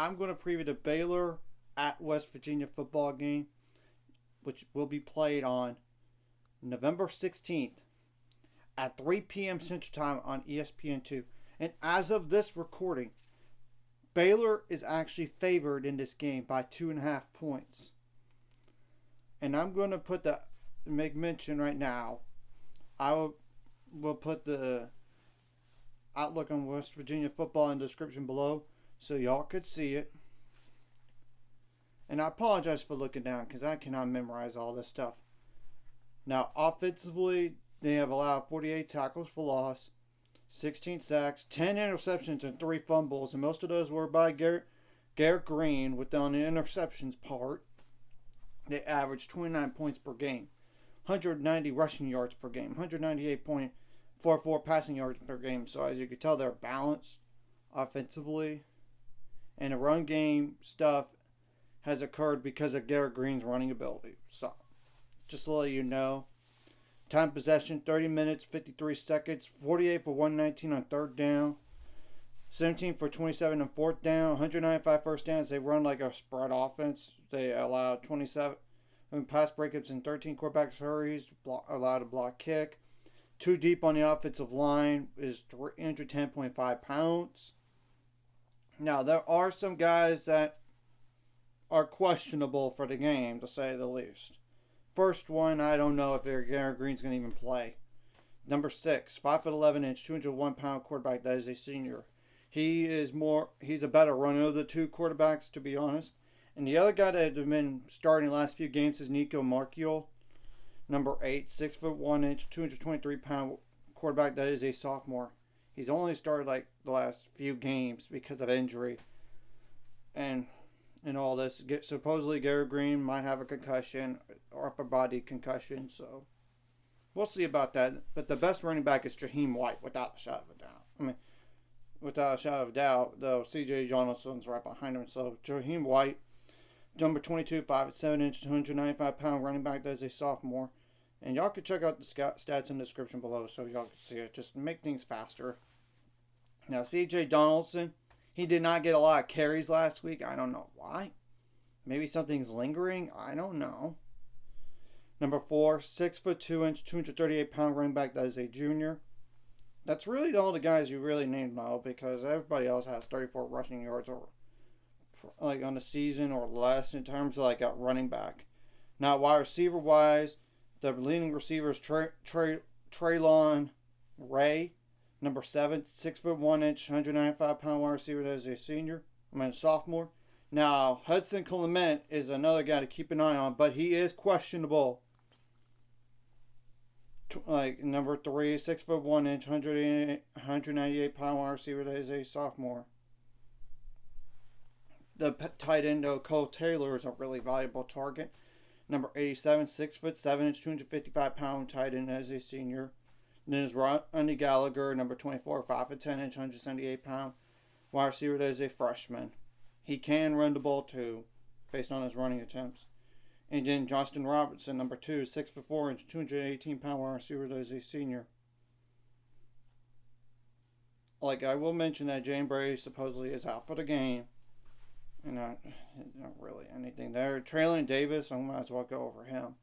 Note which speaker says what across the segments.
Speaker 1: I'm going to preview the Baylor at West Virginia football game, which will be played on November 16th at 3 p.m. Central Time on espn2. And as of this recording, Baylor is actually favored in this game by 2.5 points. And I'm going to make mention right now. I will put the outlook on West Virginia football in the description below so y'all could see it. And I apologize for looking down because I cannot memorize all this stuff. Now, offensively, they have allowed 48 tackles for loss, 16 sacks, 10 interceptions, and 3 fumbles. And most of those were by Garrett Green. On the interceptions part, they averaged 29 points per game, 190 rushing yards per game, 198.44 passing yards per game. So as you can tell, they're balanced offensively. And the run game stuff has occurred because of Garrett Green's running ability. So, just to let you know, time possession, 30 minutes, 53 seconds, 48 for 119 on third down, 17 for 27 on fourth down, 195 first downs. They run like a spread offense. They allow 27 pass breakups and 13 quarterback hurries, allowed a block kick. 2 deep on the offensive line is 310.5 pounds. Now, there are some guys that are questionable for the game, to say the least. First one, I don't know if Garrett Green's going to even play. Number 6, 5'11", 201 pound quarterback. That is a senior. He's a better runner of the two quarterbacks, to be honest. And the other guy that has been starting the last few games is Nico Markiel. Number 8, 6'1", 223 pound quarterback. That is a sophomore. He's only started like the last few games because of injury. And all this. Supposedly Garrett Green might have a concussion or upper body concussion, so we'll see about that. But the best running back is Jaheim White, without a shadow of a doubt. Without a shadow of a doubt, though CJ Johnson's right behind him. So Jaheim White, number 22, 5'7", 295 pound running back. That is a sophomore. And y'all can check out the stats in the description below so y'all can see it. Just make things faster. Now, CJ Donaldson, he did not get a lot of carries last week. I don't know why. Maybe something's lingering. I don't know. Number 4, 6'2", 238 pound running back. That is a junior. That's really all the guys you really need to know because everybody else has 34 rushing yards or like on the season or less in terms of like a running back. Now, wide receiver wise, the leading receiver is Traylon Ray. Number 7, 6'1", 195 pound wide receiver. That is a sophomore. Now, Hudson Clement is another guy to keep an eye on, but he is questionable. Like number 3, 6'1", 198 pound wide receiver. That is a sophomore. The tight end Cole Taylor is a really valuable target. Number 87, 6'7", 255 pound tight end as a senior. Then is Rodney Gallagher, number 24, 5'10", 178 pound wide receiver. That is a freshman. He can run the ball too, based on his running attempts. And then Johnston Robertson, number 2, 6'4", 218 pound wide receiver. That is a senior. Like I will mention that Jane Bray supposedly is out for the game. And not really anything there. Traylon Davis, I might as well go over him.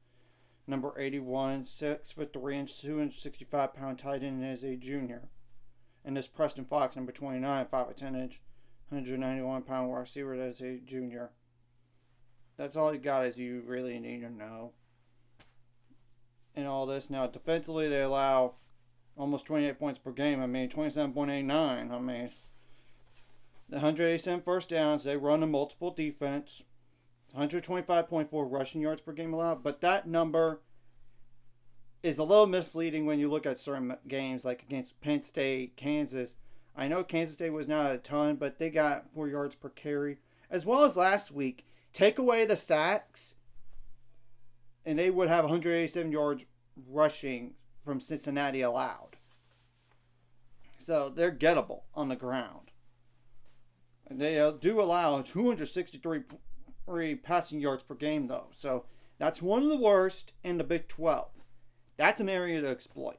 Speaker 1: Number 81, 6'3", 265 pound tight end as a junior. And this Preston Fox, number 29, 5'10", 191 pound wide receiver as a junior. That's all you got as you really need to know. And all this. Now, defensively, they allow almost 28 points per game. 27.89. The 187 first downs, they run a multiple defense. 125.4 rushing yards per game allowed, but that number is a little misleading when you look at certain games like against Penn State, Kansas. I know Kansas State was not a ton, but they got 4 yards per carry. As well as last week, take away the sacks, and they would have 187 yards rushing from Cincinnati allowed. So they're gettable on the ground. And they do allow 263 passing yards per game, though. So that's one of the worst in the Big 12. That's an area to exploit.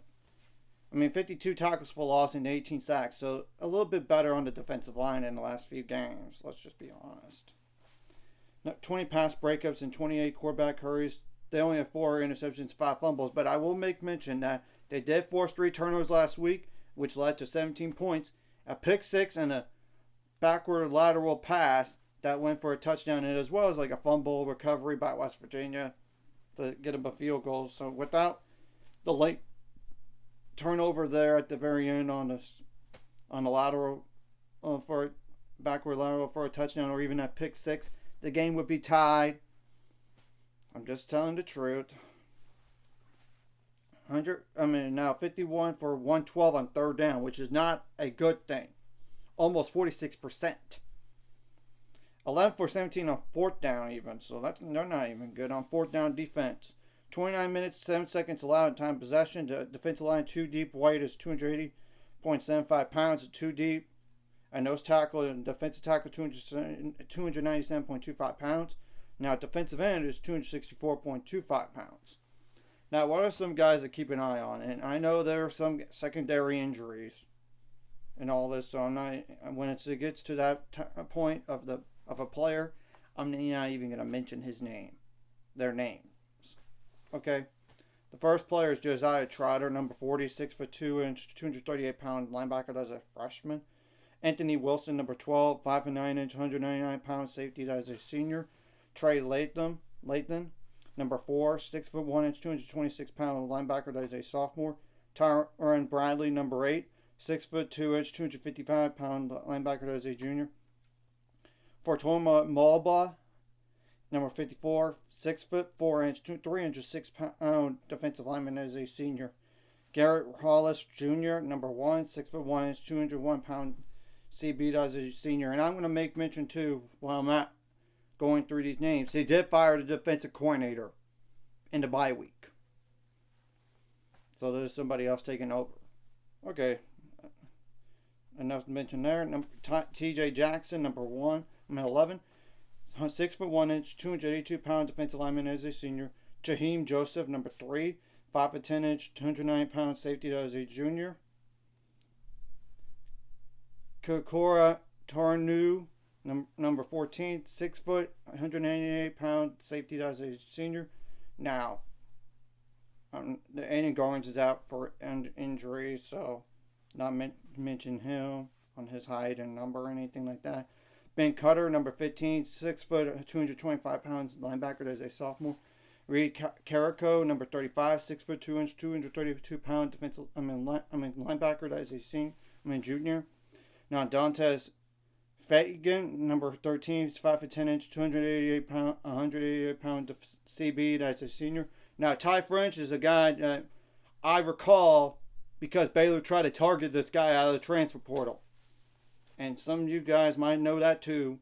Speaker 1: I mean, 52 tackles for loss and 18 sacks, so a little bit better on the defensive line in the last few games. Let's just be honest. 20 pass breakups and 28 quarterback hurries. They only have 4 interceptions, 5 fumbles, but I will make mention that they did force 3 turnovers last week, which led to 17 points, a pick 6, and a backward lateral pass that went for a touchdown, and as well as like a fumble recovery by West Virginia to get them a field goal. So without the late turnover there at the very end on the lateral for a backward lateral for a touchdown, or even that pick 6, the game would be tied. I'm just telling the truth. Now 51 for 112 on third down, which is not a good thing. Almost 46%. 11 for 17 on fourth down even, so they're not even good on fourth down defense. 29 minutes, 7 seconds allowed time possession. The defensive line 2 deep. White is 280.75 pounds at 2 deep. A nose tackle and defensive tackle 297.25 pounds. Now defensive end is 264.25 pounds. Now what are some guys to keep an eye on? And I know there are some secondary injuries and all this, so I'm not, when it gets to that point of a player, I'm not even going to mention their names. Okay, the first player is Josiah Trotter, number 40, 6'2", 238-pound linebacker. That's a freshman. Anthony Wilson, number 12, 5'9", 199-pound safety. That's a senior. Trey Latham, number 4, 6'1", 226-pound linebacker. That is a sophomore. Tyron Bradley, number 8, 6'2", 255-pound linebacker. That is a junior. Fortuna Malba, number 54, 6'4", 306-pound defensive lineman. That is a senior. Garrett Hollis Jr., number 1, 6'1", 201-pound CB. That is a senior. And I'm going to make mention too, while I'm not going through these names, he did fire the defensive coordinator in the bye week. So there's somebody else taking over. Okay. Enough to mention there. TJ Jackson, number 11. 6'1", 282-pound defensive lineman as a senior. Jaheim Joseph, number 3. 5'10", 209-pound safety as a junior. Kokora Tarnu, number 14, 6 foot, 198-pound safety as a senior. Now, the Aiden Garnes is out for injury, so not mention him on his height and number or anything like that. Ben Cutter, number 15, 6 foot, 225 pounds linebacker as a sophomore. Reed Carrico, number 35, 6 foot 2 inch, 232-pound linebacker that is a junior. Now Dantes Fagan, number 13, 5'10", 188-pound CB. That's a senior. Now Ty French is a guy that I recall because Baylor tried to target this guy out of the transfer portal, and some of you guys might know that too.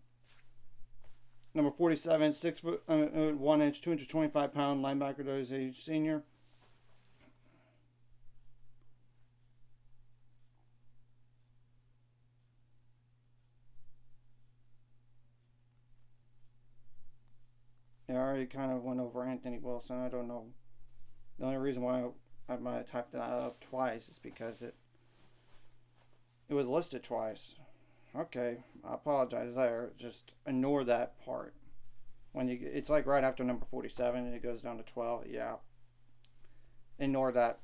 Speaker 1: Number 47, 6 foot 1 inch, 225-pound linebacker. That is a senior. Yeah, I already kind of went over Anthony Wilson. I don't know. The only reason why I might have typed that up twice is because it was listed twice. Okay, I apologize there. Just ignore that part. It's like right after number 47 and it goes down to 12. Yeah. Ignore that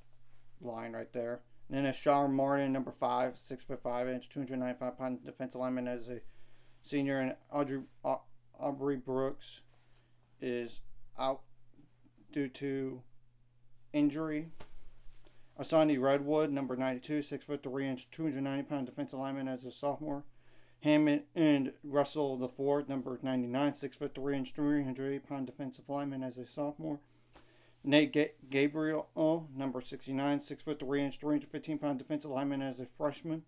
Speaker 1: line right there. And then Ashar Martin, number 5, 6'5", 295-pound defensive lineman as a senior. And Aubrey Brooks is out due to injury. Asani Redwood, number 92, 6'3", 290-pound defensive lineman as a sophomore. Hammond and Russell IV, number 99, 6'3", 308-pound defensive lineman as a sophomore. Nate Gabriel, number 69, 6'3", 315-pound defensive lineman as a freshman.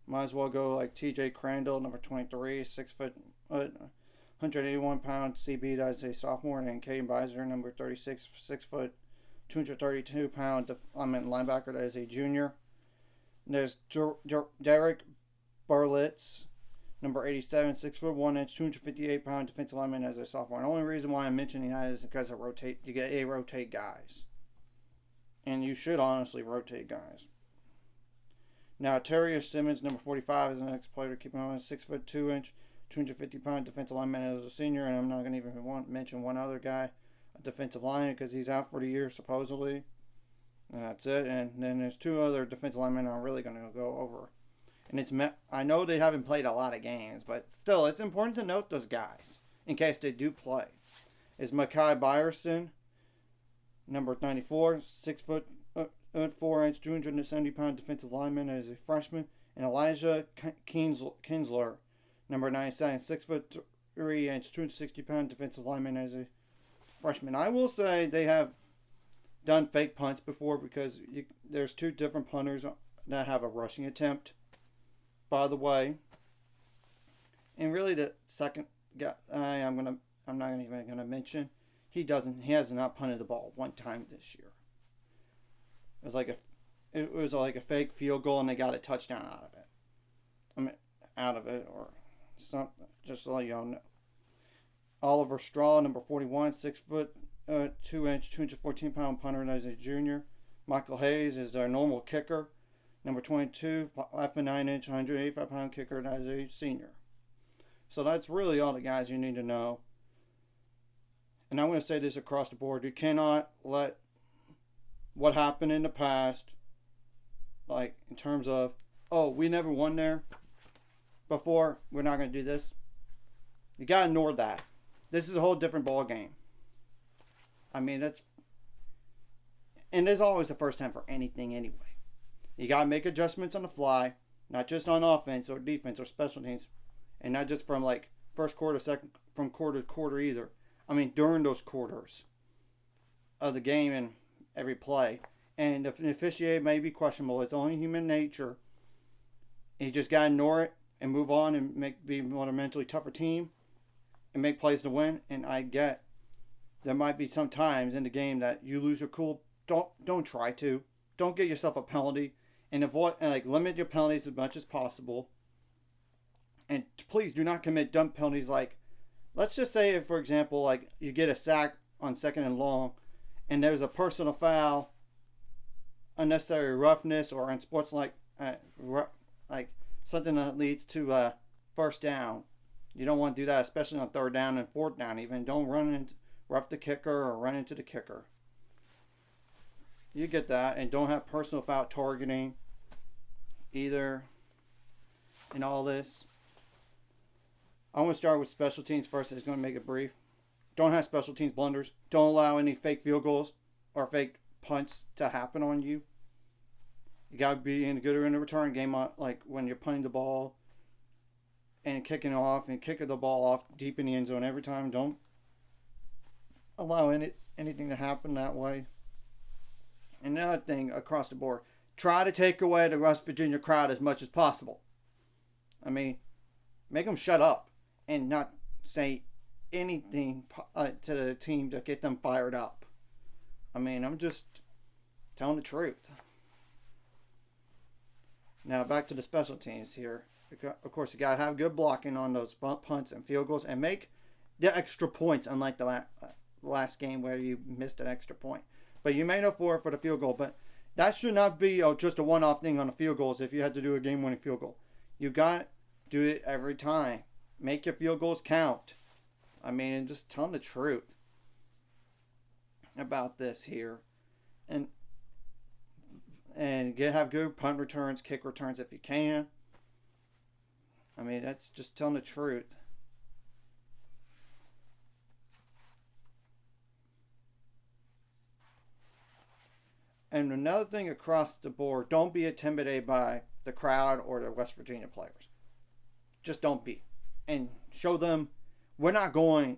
Speaker 1: Might as well go like TJ Crandall, number 23, 6 foot, 181-pound CB as a sophomore, and Caden Beiser, number 36, 6 foot, 232-pound linebacker as a junior. And there's Derek Barlitz, Number 87, 6'1", 258-pound defensive lineman as a sophomore. The only reason why I'm mentioning that is because you get a rotate guys. And you should honestly rotate guys. Now, Terry Simmons, number 45, is the next player to keep on. 6'2", 250-pound defensive lineman as a senior. And I'm not going to even mention one other guy, a defensive lineman, because he's out for the year, supposedly. And that's it. And then there's two other defensive linemen I'm really going to go over. And I know they haven't played a lot of games, but still, it's important to note those guys in case they do play. Is Mekhi Byerson, number 94, 6'4", 270-pound defensive lineman as a freshman, and Elijah Kinsler, number 97, 6'3", 260-pound defensive lineman as a freshman. I will say they have done fake punts before because there's two different punters that have a rushing attempt, by the way. And really the second guy I'm not even gonna mention, he has not punted the ball one time this year. It was like a fake field goal and they got a touchdown out of it. Or something, just to let y'all know. Oliver Straw, number 41, 6'2", 214-pound punter as a junior. Michael Hayes is their normal kicker, number 22, 5'9", 185-pound kicker as a senior. So that's really all the guys you need to know. And I'm going to say this across the board. You cannot let what happened in the past, like in terms of, oh, we never won there before, we're not going to do this. You got to ignore that. This is a whole different ball game. I mean, and there's always the first time for anything anyway. You got to make adjustments on the fly, not just on offense or defense or special teams, and not just from like first quarter, from quarter to quarter either. I mean, during those quarters of the game and every play. And the officiate may be questionable. It's only human nature. You just got to ignore it and move on and be more mentally tougher team and make plays to win. And I get there might be some times in the game that you lose your cool. Don't try to. Don't get yourself a penalty and limit your penalties as much as possible. And please do not commit dumb penalties like, let's just say, if, for example, like you get a sack on 2nd and long and there's a personal foul, unnecessary roughness, or in sports like something that leads to first down. You don't want to do that, especially on 3rd down and 4th down even. Don't rough the kicker or run into the kicker. You get that. And don't have personal foul targeting either in all this. I'm going to start with special teams first. It's going to make it brief. Don't have special teams blunders. Don't allow any fake field goals or fake punts to happen on you. You got to be in a good or in a return game, like when you're punting the ball and kicking off and kicking the ball off deep in the end zone every time. Don't allow anything to happen that way. And another thing across the board, try to take away the West Virginia crowd as much as possible. I mean, make them shut up and not say anything to the team to get them fired up. I mean, I'm just telling the truth. Now back to the special teams here. Of course, you got to have good blocking on those punts and field goals and make the extra points, unlike the last game where you missed an extra point. But you made up for the field goal. But that should not be just a one-off thing on the field goals if you had to do a game-winning field goal. You got to do it every time. Make your field goals count. I mean, and just tell them the truth about this here. And have good punt returns, kick returns if you can. I mean, that's just telling the truth. And another thing across the board, don't be intimidated by the crowd or the West Virginia players. Just don't be. And show them we're not going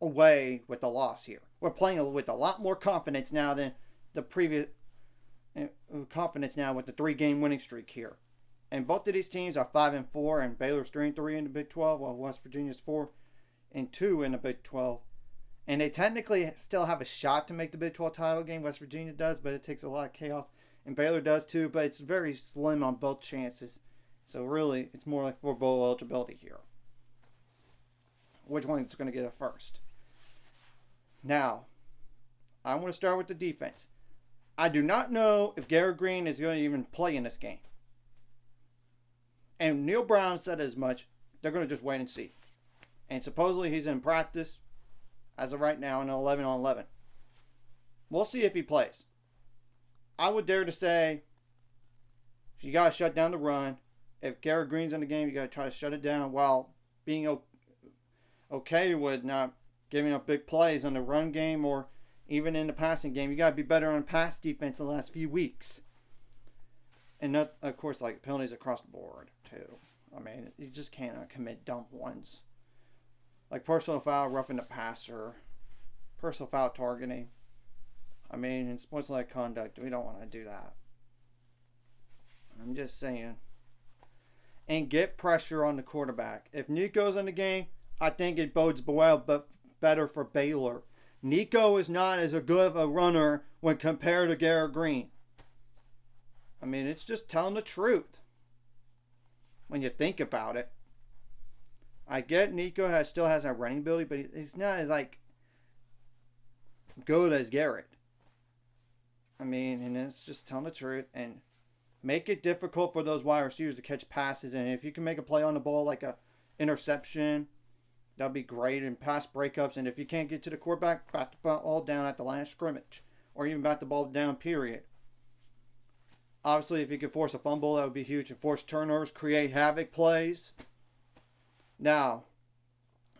Speaker 1: away with the loss here. We're playing with a lot more confidence now than the previous confidence now with the 3-game winning streak here. And both of these teams are 5-4, and Baylor's 3-3 in the Big 12, while West Virginia's 4-2 in the Big 12. And they technically still have a shot to make the Big 12 title game. West Virginia does, but it takes a lot of chaos. And Baylor does too, but it's very slim on both chances. So really, it's more like for bowl eligibility here. Which one's going to get it first? Now, I want to start with the defense. I do not know if Garrett Green is going to even play in this game. And Neil Brown said as much. They're going to just wait and see. And supposedly he's in practice as of right now in 11 on 11. We'll see if he plays. I would dare to say you got to shut down the run. If Garrett Green's in the game, you got to try to shut it down while being okay with not giving up big plays on the run game or even in the passing game. You got to be better on pass defense the last few weeks. And not, of course, like penalties across the board too. I mean, you just can't commit dumb ones. Like personal foul, roughing the passer, personal foul targeting. I mean, in sports like conduct, we don't want to do that. I'm just saying. And get pressure on the quarterback. If Nico's in the game, I think it bodes well, but better for Baylor. Nico is not as good of a runner when compared to Garrett Green. I mean, it's just telling the truth when you think about it. I get Nico still has that running ability, but he's not as good as Garrett. I mean, and it's just telling the truth and make it difficult for those wide receivers to catch passes. And if you can make a play on the ball like a interception, that'd be great. And pass breakups. And if you can't get to the quarterback, bat the ball down at the line of scrimmage, or even bat the ball down. Period. Obviously, if you could force a fumble, that would be huge. And force turnovers, create havoc plays. Now,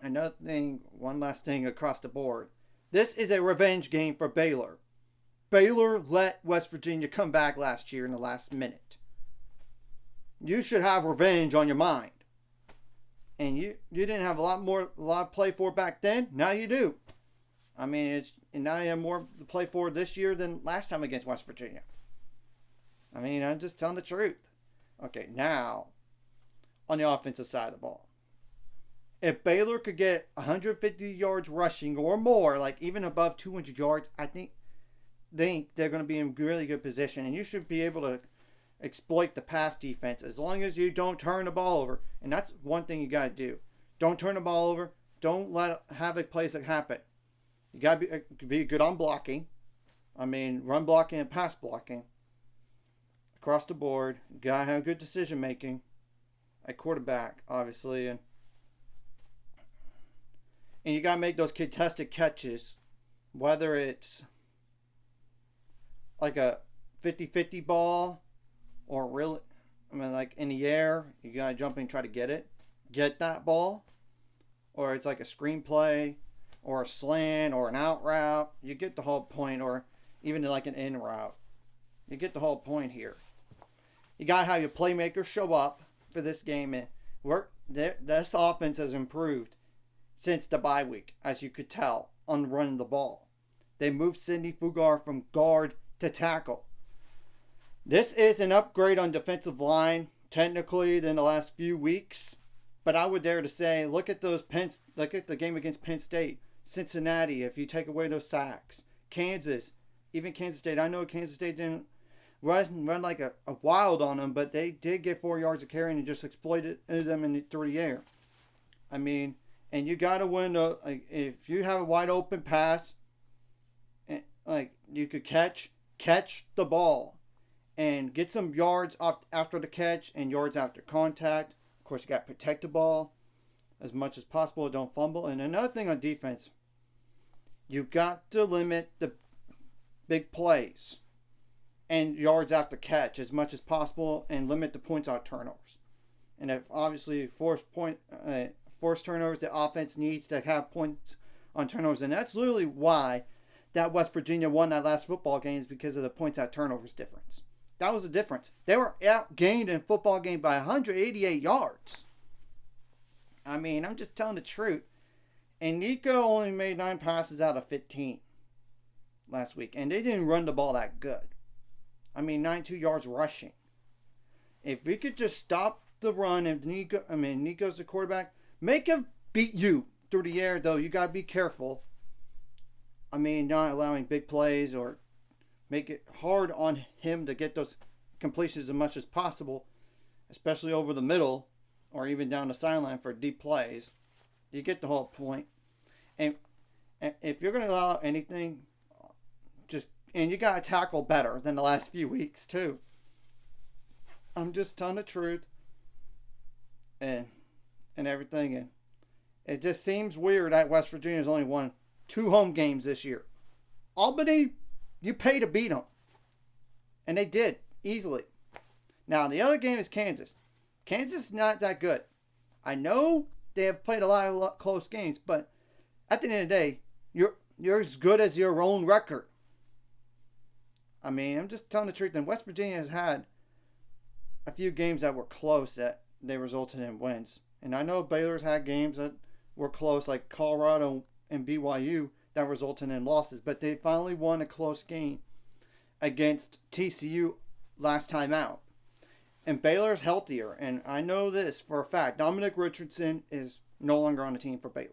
Speaker 1: one last thing across the board. This is a revenge game for Baylor. Baylor let West Virginia come back last year in the last minute. You should have revenge on your mind. And you didn't have a lot to play for back then. Now you do. I mean, now you have more to play for this year than last time against West Virginia. I mean, I'm just telling the truth. Okay, now, on the offensive side of the ball. If Baylor could get 150 yards rushing or more, like even above 200 yards, I think they're going to be in really good position. And you should be able to exploit the pass defense as long as you don't turn the ball over. And that's one thing you got to do. Don't turn the ball over. Don't let havoc plays that happen. You got to be good on blocking. I mean, run blocking and pass blocking. Across the board. You got to have good decision making at quarterback, obviously. And you got to make those contested catches. Whether it's like a 50-50 ball or really, like in the air, you got to jump in and try to get that ball. Or it's like a screenplay or a slant or an out route. You get the whole point, or even like an in route. You get the whole point here. You got to have your playmakers show up for this game. And this offense has improved since the bye week, as you could tell, on running the ball. They moved Sidney Fugar from guard to tackle. This is an upgrade on defensive line, technically, than the last few weeks. But I would dare to say, look at the game against Penn State, Cincinnati, if you take away those sacks, Kansas, even Kansas State. I know Kansas State didn't run like a wild on them, but they did get 4 yards of carry and just exploited them through the air. I mean, and you got to win. If you have a wide open pass, like you could catch the ball and get some yards off after the catch and yards after contact. Of course, you got to protect the ball as much as possible. Don't fumble. And another thing on defense, you got to limit the big plays and yards after catch as much as possible, and limit the points on turnovers. And if obviously force turnovers, the offense needs to have points on turnovers, and that's literally why that West Virginia won that last football game, is because of the points on turnovers difference. That was the difference. They were outgained in football game by 188 yards. I mean, I'm just telling the truth. And Nico only made 9 passes out of 15 last week, and they didn't run the ball that good. I mean, 92 yards rushing. If we could just stop the run, and Nico's the quarterback, make him beat you through the air, though. You got to be careful. I mean, not allowing big plays or make it hard on him to get those completions as much as possible. especially over the middle or even down the sideline for deep plays. You get the whole point. And if you're going to allow anything, and you got to tackle better than the last few weeks too. I'm just telling the truth and everything. And it just seems weird that West Virginia's only won 2 home games this year. Albany, you pay to beat them. And they did, easily. Now, the other game is Kansas. Kansas is not that good. I know they have played a lot of close games, but at the end of the day, you're as good as your own record. I mean, I'm just telling the truth. And West Virginia has had a few games that were close that they resulted in wins. And I know Baylor's had games that were close, like Colorado and BYU, that resulted in losses. But they finally won a close game against TCU last time out. And Baylor's healthier. And I know this for a fact. Dominic Richardson is no longer on the team for Baylor.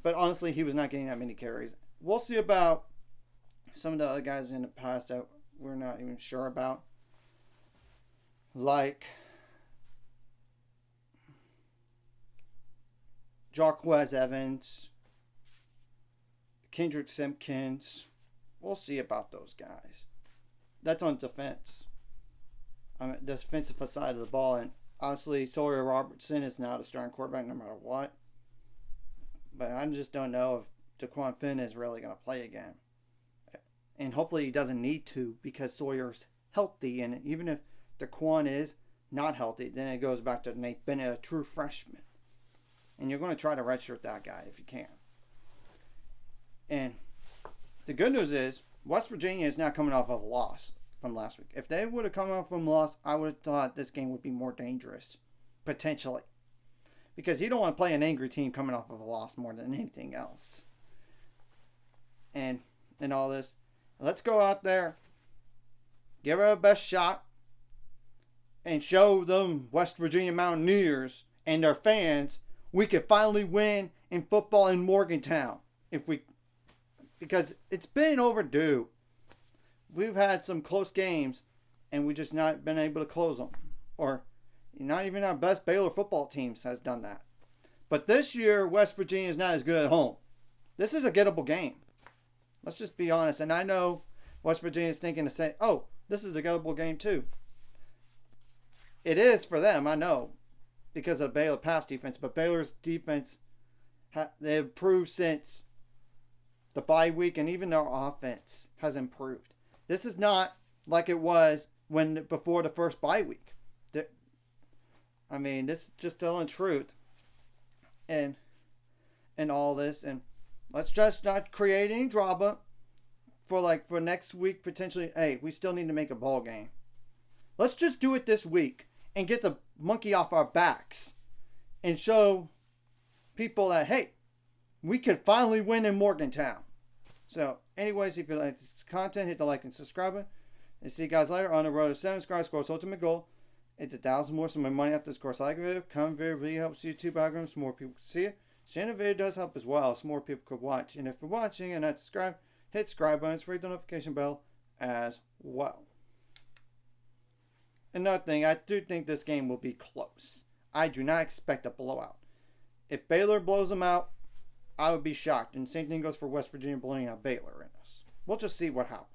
Speaker 1: But honestly, he was not getting that many carries. We'll see about some of the other guys in the past that we're not even sure about. Like Jarquez Evans, Kendrick Simpkins. We'll see about those guys. That's on defense. The defensive side of the ball. And honestly, Sawyer Robertson is now the starting quarterback no matter what. But I just don't know if DeQuan Finn is really going to play again. And hopefully he doesn't need to because Sawyer's healthy. And even if DeQuan is not healthy, then it goes back to Nate Bennett, a true freshman. And you're going to try to redshirt that guy if you can. And the good news is West Virginia is now coming off of a loss from last week. If they would have come off from a loss, I would have thought this game would be more dangerous, potentially. Because you don't want to play an angry team coming off of a loss more than anything else. And all this. Let's go out there, give it our best shot, and show them West Virginia Mountaineers and their fans we could finally win in football in Morgantown. Because it's been overdue. We've had some close games, and we just not been able to close them. Or not even our best Baylor football teams has done that. But this year, West Virginia is not as good at home. This is a gettable game. Let's just be honest. And I know West Virginia is thinking to say, oh, this is a gettable game too. It is for them, I know, because of Baylor pass defense. But Baylor's defense, they have improved since the bye week, and even their offense has improved. This is not like it was before the first bye week. I mean, this is just telling the truth. And all this. And let's just not create any drama for next week potentially. Hey, we still need to make a ball game. Let's just do it this week and get the monkey off our backs and show people that, hey, we could finally win in Morgantown. So, anyways, if you like this content, hit the like and subscribe button. And see you guys later on the road to 7 subscribers. Course ultimate goal. It's 1,000 more, so my money after this course. Like a video, comment video really helps YouTube algorithms so more people can see it. Sharing the video does help as well, so more people could watch. And if you're watching and not subscribed, hit subscribe button, ring the notification bell as well. Another thing, I do think this game will be close. I do not expect a blowout. If Baylor blows them out, I would be shocked. And same thing goes for West Virginia blowing out Baylor in us. We'll just see what happens.